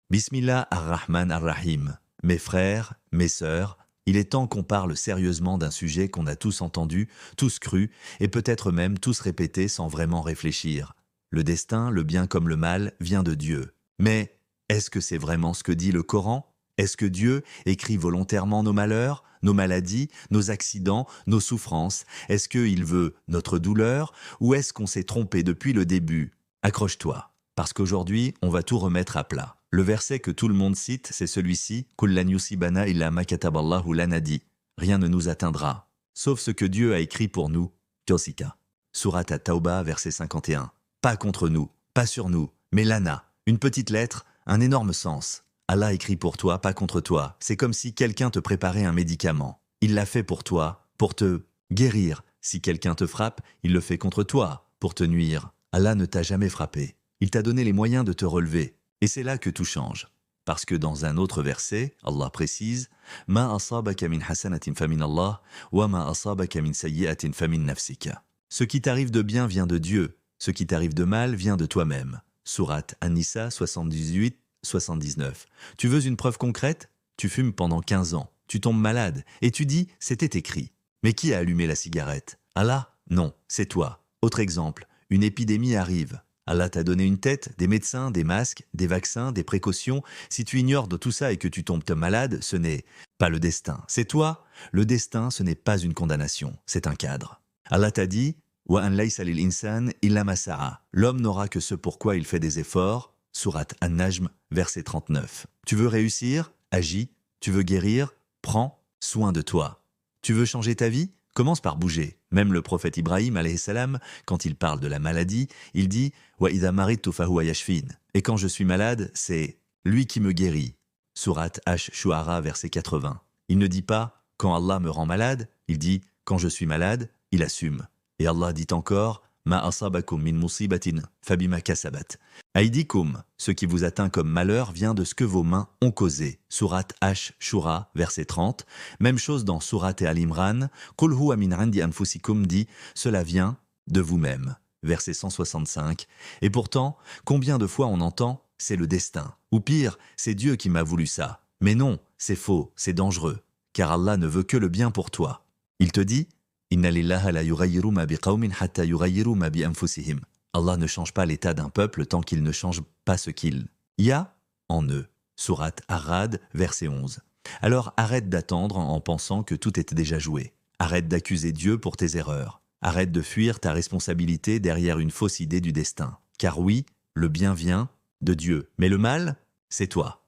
Bismillah ar-Rahman ar-Rahim. Mes frères, mes sœurs, il est temps qu'on parle sérieusement d'un sujet qu'on a tous entendu, tous cru, et peut-être même tous répété sans vraiment réfléchir. Le destin, le bien comme le mal, vient de Dieu. Mais est-ce que c'est vraiment ce que dit le Coran? Est-ce que Dieu écrit volontairement nos malheurs, nos maladies, nos accidents, nos souffrances? Est-ce qu'il veut notre douleur, ou est-ce qu'on s'est trompé depuis le début? Accroche-toi, parce qu'aujourd'hui, on va tout remettre à plat. Le verset que tout le monde cite, c'est celui-ci, « Kul lan yusibana illa ma kataballahu lana » dit, « Rien ne nous atteindra, sauf ce que Dieu a écrit pour nous. » Josika. Surat at-Tawbah, verset 51. Pas contre nous, pas sur nous, mais lana. Une petite lettre, un énorme sens. Allah écrit pour toi, pas contre toi. C'est comme si quelqu'un te préparait un médicament. Il l'a fait pour toi, pour te guérir. Si quelqu'un te frappe, il le fait contre toi, pour te nuire. Allah ne t'a jamais frappé. Il t'a donné les moyens de te relever. Et c'est là que tout change. Parce que dans un autre verset, Allah précise « Ma asabaka min hasanatin famin Allah, wa ma asabaka min sayyi'atin famin nafsika » Ce qui t'arrive de bien vient de Dieu, ce qui t'arrive de mal vient de toi-même. Sourate An-Nisa 78-79. Tu veux une preuve concrète? Tu fumes pendant 15 ans, tu tombes malade, et tu dis « c'était écrit ». Mais qui a allumé la cigarette? Allah? Non, c'est toi. Autre exemple, une épidémie arrive. Allah t'a donné une tête, des médecins, des masques, des vaccins, des précautions. Si tu ignores de tout ça et que tu tombes malade, ce n'est pas le destin, c'est toi. Le destin, ce n'est pas une condamnation, c'est un cadre. Allah t'a dit « Wa an laysa lil insan illa ma sa'a » L'homme n'aura que ce pourquoi il fait des efforts. Sourate An-Najm, verset 39. Tu veux réussir? Agis. Tu veux guérir? Prends soin de toi. Tu veux changer ta vie? Commence par bouger. Même le prophète Ibrahim, alayhi salam, quand il parle de la maladie, il dit « Wa idha maritu fahuwa yashfin » Et quand je suis malade, c'est lui qui me guérit. Sourate Ash-Shu'ara, verset 80. Il ne dit pas « Quand Allah me rend malade », il dit « Quand je suis malade, il assume ». Et Allah dit encore « Ma asabakum min musibatin fabima kasabat » Aidikum, ce qui vous atteint comme malheur vient de ce que vos mains ont causé. Sourate Ash-Shura, verset 30. Même chose dans Sourate Al-Imran. Qul huwa min indi anfusikum dit « Cela vient de vous-même » verset 165. Et pourtant, combien de fois on entend « C'est le destin » ou pire « C'est Dieu qui m'a voulu ça ». Mais non, c'est faux, c'est dangereux, car Allah ne veut que le bien pour toi. Il te dit « Inna lillaha la yughayyiru ma biqawmin hatta yughayyiru ma bi anfusihim » Allah ne change pas l'état d'un peuple tant qu'il ne change pas ce qu'il y a en eux. Sourate Ar-Ra'd, verset 11. Alors arrête d'attendre en pensant que tout est déjà joué. Arrête d'accuser Dieu pour tes erreurs. Arrête de fuir ta responsabilité derrière une fausse idée du destin. Car oui, le bien vient de Dieu. Mais le mal, c'est toi.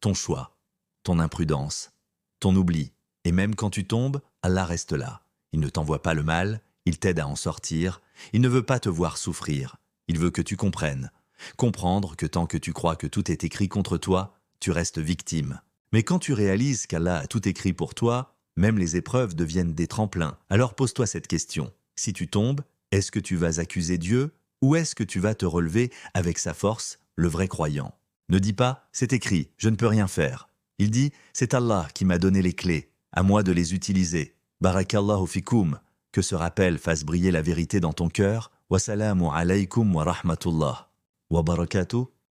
Ton choix, ton imprudence, ton oubli. Et même quand tu tombes, Allah reste là. Il ne t'envoie pas le mal, il t'aide à en sortir. Il ne veut pas te voir souffrir. Il veut que tu comprennes. Comprendre que tant que tu crois que tout est écrit contre toi, tu restes victime. Mais quand tu réalises qu'Allah a tout écrit pour toi, même les épreuves deviennent des tremplins. Alors pose-toi cette question. Si tu tombes, est-ce que tu vas accuser Dieu ou est-ce que tu vas te relever avec sa force, le vrai croyant? Ne dis pas « c'est écrit, je ne peux rien faire ». Il dit « c'est Allah qui m'a donné les clés, à moi de les utiliser. Barakallahu fikoum ». Que ce rappel fasse briller la vérité dans ton cœur. Wassalamu alaykum wa rahmatullah wa barakatuh.